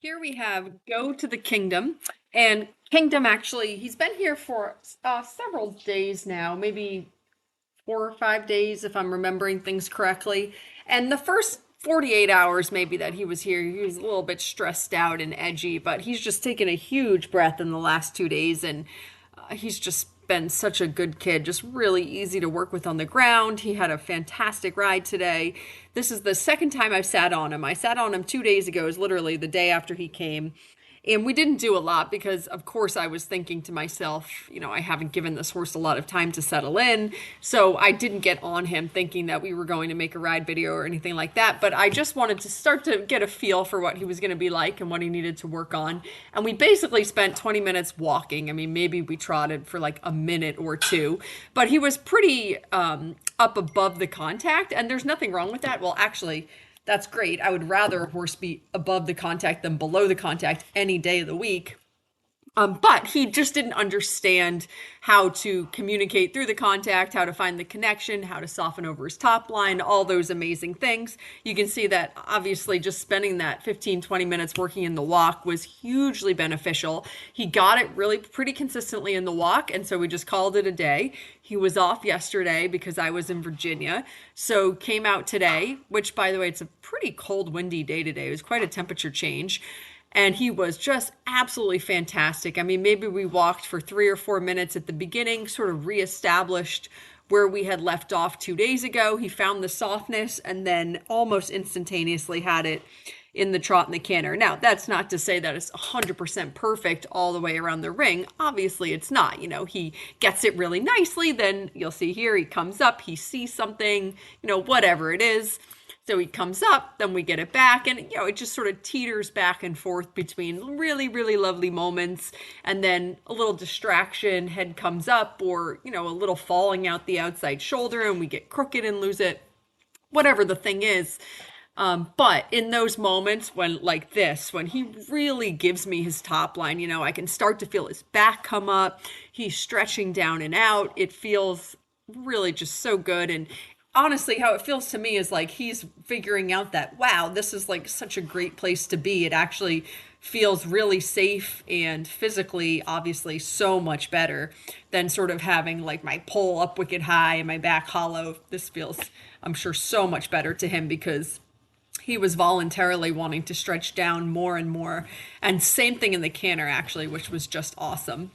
Here we have Go to the Kingdom. And Kingdom actually, he's been here for several days now, maybe 4 or 5 days, if I'm remembering things correctly. And the first 48 hours, maybe, that he was here, he was a little bit stressed out and edgy, but he's just taken a huge breath in the last 2 days. And he's just been such a good kid, just really easy to work with on the ground. He had a fantastic ride today. This is the second time I've sat on him. I sat on him 2 days ago, it was literally the day after he came. And we didn't do a lot because, of course, I was thinking to myself, I haven't given this horse a lot of time to settle in. So I didn't get on him thinking that we were going to make a ride video or anything like that. But I just wanted to start to get a feel for what he was going to be like and what he needed to work on. And we basically spent 20 minutes walking. I mean, maybe we trotted for like a minute or two, but he was pretty up above the contact. And there's nothing wrong with that. Well, actually, that's great. I would rather a horse be above the contact than below the contact any day of the week. But he just didn't understand how to communicate through the contact, how to find the connection, how to soften over his top line, all those amazing things. You can see that obviously just spending that 15, 20 minutes working in the walk was hugely beneficial. He got it really pretty consistently in the walk, and so we just called it a day. He was off yesterday because I was in Virginia, so came out today, which, by the way, it's a pretty cold, windy day today. It was quite a temperature change. And he was just absolutely fantastic. I mean, maybe we walked for 3 or 4 minutes at the beginning, sort of reestablished where we had left off 2 days ago. He found the softness and then almost instantaneously had it in the trot and the canter. Now, that's not to say that it's 100% perfect all the way around the ring. Obviously, it's not. He gets it really nicely. Then you'll see here, he comes up, he sees something, whatever it is. So he comes up, then we get it back, and it just sort of teeters back and forth between really, really lovely moments and then a little distraction, head comes up, or a little falling out the outside shoulder and we get crooked and lose it, whatever the thing is. But in those moments when, like this, when he really gives me his top line, I can start to feel his back come up, he's stretching down and out, it feels really just so good. And honestly, how it feels to me is like he's figuring out that, wow, this is like such a great place to be. It actually feels really safe and physically, obviously, so much better than sort of having like my pole up wicked high and my back hollow. This feels, I'm sure, so much better to him because he was voluntarily wanting to stretch down more and more. And same thing in the canter, actually, which was just awesome.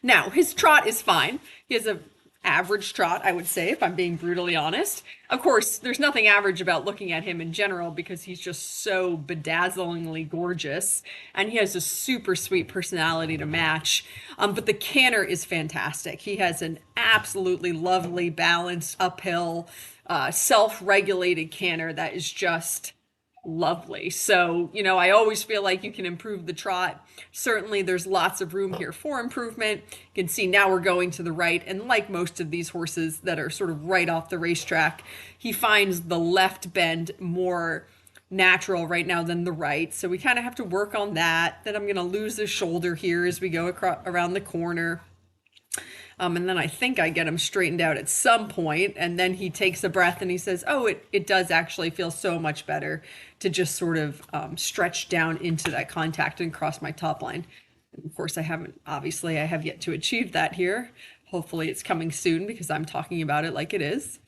Now, his trot is fine. He has a average trot, I would say, if I'm being brutally honest. Of course, there's nothing average about looking at him in general because he's just so bedazzlingly gorgeous and he has a super sweet personality to match. But the canter is fantastic. He has an absolutely lovely, balanced, uphill, self-regulated canter that is just lovely. So, I always feel like you can improve the trot. Certainly, there's lots of room here for improvement. You can see now we're going to the right, and like most of these horses that are sort of right off the racetrack, he finds the left bend more natural right now than the right. So we kind of have to work on that. Then I'm going to lose the shoulder here as we go around the corner. And then I think I get him straightened out at some point, and then he takes a breath and he says, oh, it does actually feel so much better to just sort of stretch down into that contact and cross my top line. And of course, I have yet to achieve that here. Hopefully it's coming soon because I'm talking about it like it is.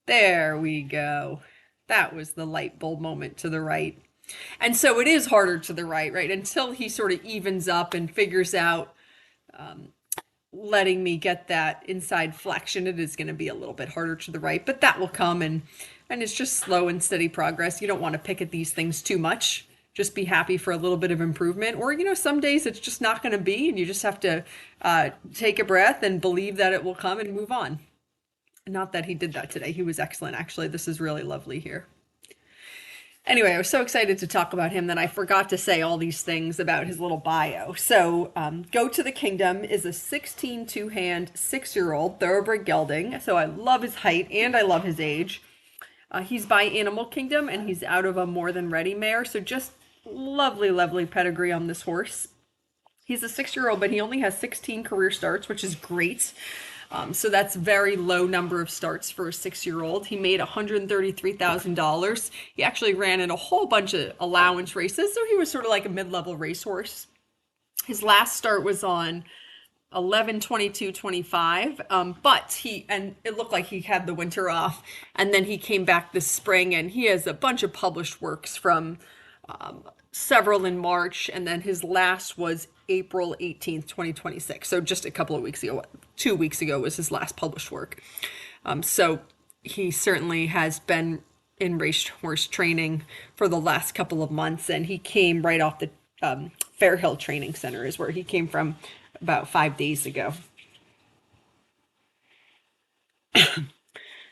There we go. That was the light bulb moment to the right. And so it is harder to the right? Until he sort of evens up and figures out letting me get that inside flexion, it is going to be a little bit harder to the right, but that will come, and it's just slow and steady progress. You don't want to pick at these things too much. Just be happy for a little bit of improvement, or some days it's just not going to be, and you just have to take a breath and believe that it will come and move on. Not that he did that today. He was excellent. Actually, this is really lovely here. Anyway, I was so excited to talk about him that I forgot to say all these things about his little bio. So, Go to the Kingdom is a 16 two-hand, 6-year-old thoroughbred gelding. So I love his height and I love his age. He's by Animal Kingdom and he's out of a More Than Ready mare. So just lovely, lovely pedigree on this horse. He's a 6-year-old, but he only has 16 career starts, which is great. So that's very low number of starts for a 6-year-old. He made $133,000. He actually ran in a whole bunch of allowance races, so he was sort of like a mid-level racehorse. His last start was on 11/22/25, but and it looked like he had the winter off, and then he came back this spring, and he has a bunch of published works from several in March, and then his last was April 18th, 2026. So just a couple of weeks ago, 2 weeks ago was his last published work. So he certainly has been in racehorse training for the last couple of months, and he came right off the Fairhill Training Center is where he came from about 5 days ago.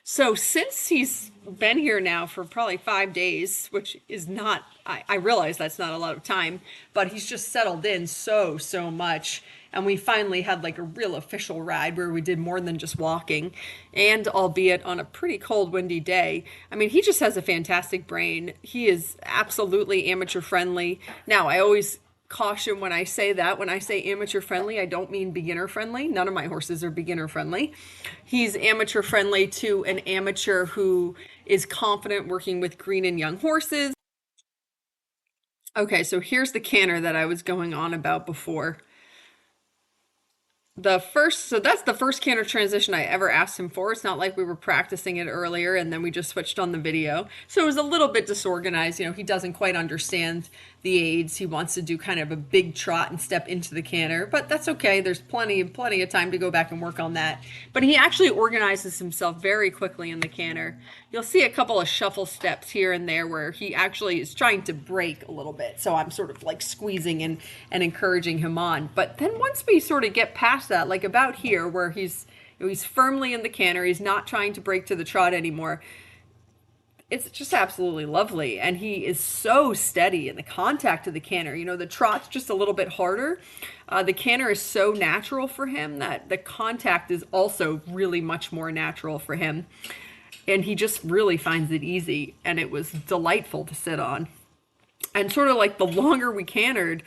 So since he's been here now for probably 5 days, which is not, I realize that's not a lot of time, but he's just settled in so much. And we finally had like a real official ride where we did more than just walking, and albeit on a pretty cold, windy day. I mean, he just has a fantastic brain. He is absolutely amateur friendly. Now, I always caution when I say that. When I say amateur friendly, I don't mean beginner friendly. None of my horses are beginner friendly. He's amateur friendly to an amateur who is confident working with green and young horses. Okay, so here's the canter that I was going on about before. So that's the first canter transition I ever asked him for. It's not like we were practicing it earlier and then we just switched on the video. So it was a little bit disorganized. You know, he doesn't quite understand the aids. He wants to do kind of a big trot and step into the canter, but that's okay. There's plenty of time to go back and work on that. But he actually organizes himself very quickly in the canter. You'll see a couple of shuffle steps here and there where he actually is trying to break a little bit. So I'm sort of like squeezing and encouraging him on. But then once we sort of get past that, like about here where he's firmly in the canter, he's not trying to break to the trot anymore. It's just absolutely lovely. And he is so steady in the contact of the canter. You know, the trot's just a little bit harder. The canter is so natural for him that the contact is also really much more natural for him. And he just really finds it easy. And it was delightful to sit on. And sort of like the longer we cantered,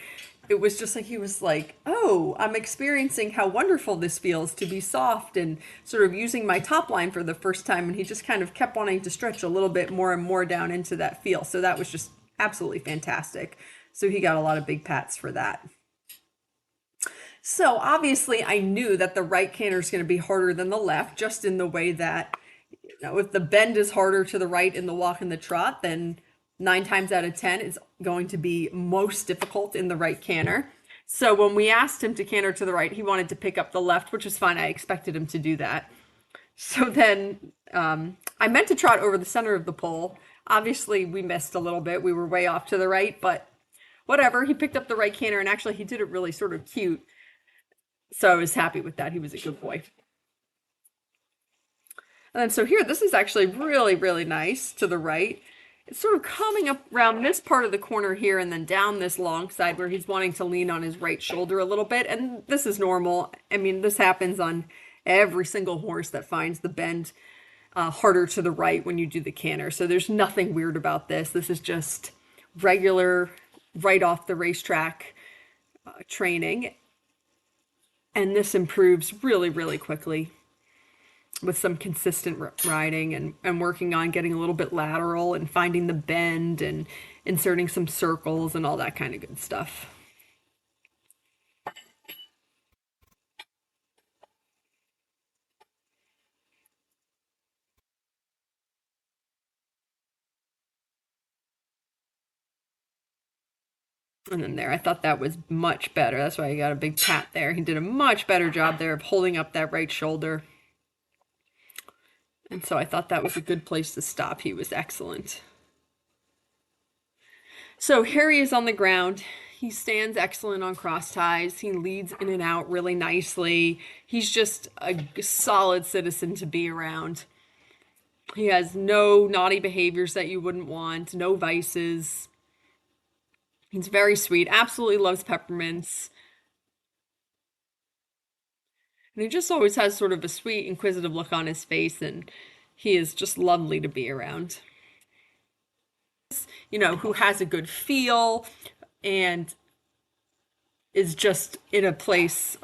it was just like he was like, oh, I'm experiencing how wonderful this feels to be soft and sort of using my top line for the first time. And he just kind of kept wanting to stretch a little bit more and more down into that feel. So that was just absolutely fantastic. So he got a lot of big pats for that. So obviously I knew that the right canter is going to be harder than the left, just in the way that, you know, if the bend is harder to the right in the walk and the trot, then 9 times out of 10 is going to be most difficult in the right canter. So when we asked him to canter to the right, he wanted to pick up the left, which is fine. I expected him to do that. So then I meant to trot over the center of the pole. Obviously, we missed a little bit. We were way off to the right, but whatever. He picked up the right canter, and actually he did it really sort of cute. So I was happy with that. He was a good boy. And then so here, this is actually really nice to the right. It's sort of coming up around this part of the corner here and then down this long side where he's wanting to lean on his right shoulder a little bit. And this is normal. I mean, this happens on every single horse that finds the bend harder to the right when you do the canter. So there's nothing weird about this. This is just regular, right off the racetrack training. And this improves really quickly with some consistent riding and working on getting a little bit lateral and finding the bend and inserting some circles and all that kind of good stuff. And then there, I thought that was much better. That's why I got a big pat there. He did a much better job there of holding up that right shoulder. And so I thought that was a good place to stop. He was excellent. So Harry is on the ground. He stands excellent on cross ties. He leads in and out really nicely. He's just a solid citizen to be around. He has no naughty behaviors that you wouldn't want, no vices. He's very sweet, absolutely loves peppermints. And he just always has sort of a sweet, inquisitive look on his face, and he is just lovely to be around. You know, who has a good feel and is just in a place